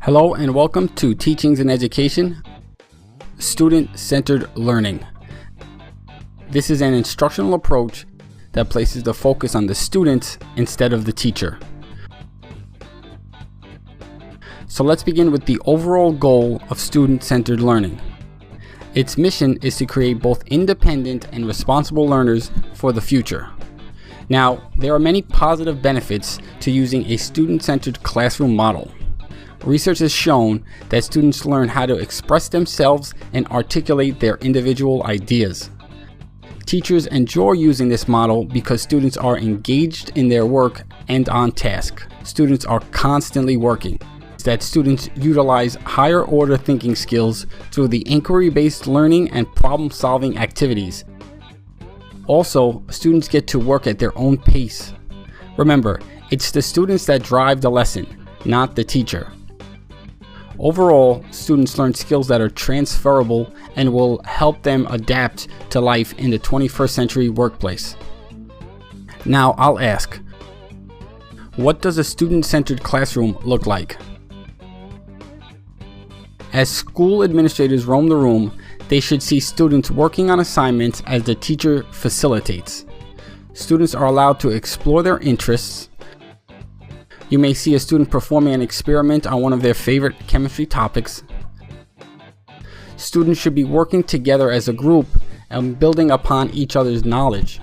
Hello and welcome to Teachings in Education, Student-Centered Learning. This is an instructional approach that places the focus on the students instead of the teacher. So let's begin with the overall goal of student-centered learning. Its mission is to create both independent and responsible learners for the future. Now, there are many positive benefits to using a student-centered classroom model. Research has shown that students learn how to express themselves and articulate their individual ideas. Teachers enjoy using this model because students are engaged in their work and on task. Students are constantly working. That students utilize higher order thinking skills through the inquiry-based learning and problem-solving activities. Also, students get to work at their own pace. Remember, it's the students that drive the lesson, not the teacher. Overall, students learn skills that are transferable and will help them adapt to life in the 21st century workplace. Now, I'll ask, what does a student-centered classroom look like? As school administrators roam the room, they should see students working on assignments as the teacher facilitates. Students are allowed to explore their interests. You may see a student performing an experiment on one of their favorite chemistry topics. Students should be working together as a group and building upon each other's knowledge.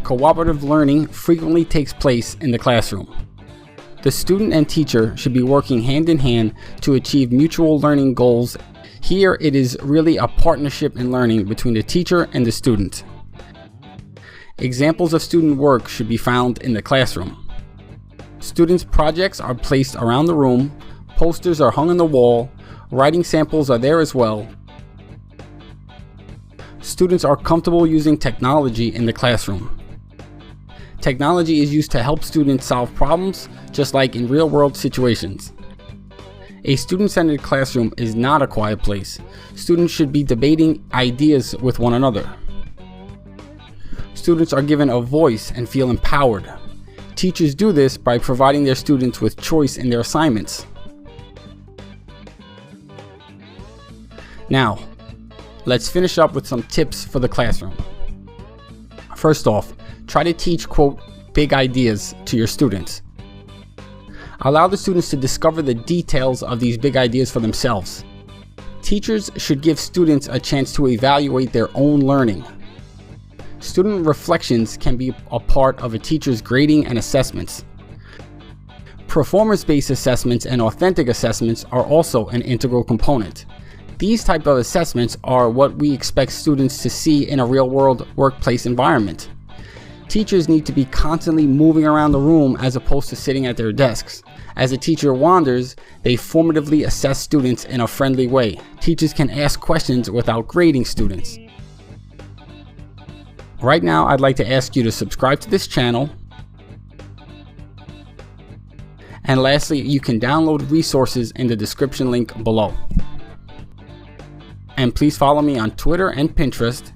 Cooperative learning frequently takes place in the classroom. The student and teacher should be working hand in hand to achieve mutual learning goals. Here it is really a partnership in learning between the teacher and the student. Examples of student work should be found in the classroom. Students' projects are placed around the room, posters are hung on the wall, writing samples are there as well. Students are comfortable using technology in the classroom. Technology is used to help students solve problems, just like in real-world situations. A student-centered classroom is not a quiet place. Students should be debating ideas with one another. Students are given a voice and feel empowered. Teachers do this by providing their students with choice in their assignments. Now, let's finish up with some tips for the classroom. First off, try to teach, quote, big ideas to your students. Allow the students to discover the details of these big ideas for themselves. Teachers should give students a chance to evaluate their own learning. Student reflections can be a part of a teacher's grading and assessments. Performance-based assessments and authentic assessments are also an integral component. These type of assessments are what we expect students to see in a real-world workplace environment. Teachers need to be constantly moving around the room as opposed to sitting at their desks. As a teacher wanders, they formatively assess students in a friendly way. Teachers can ask questions without grading students. Right now, I'd like to ask you to subscribe to this channel. And lastly, you can download resources in the description link below. And please follow me on Twitter and Pinterest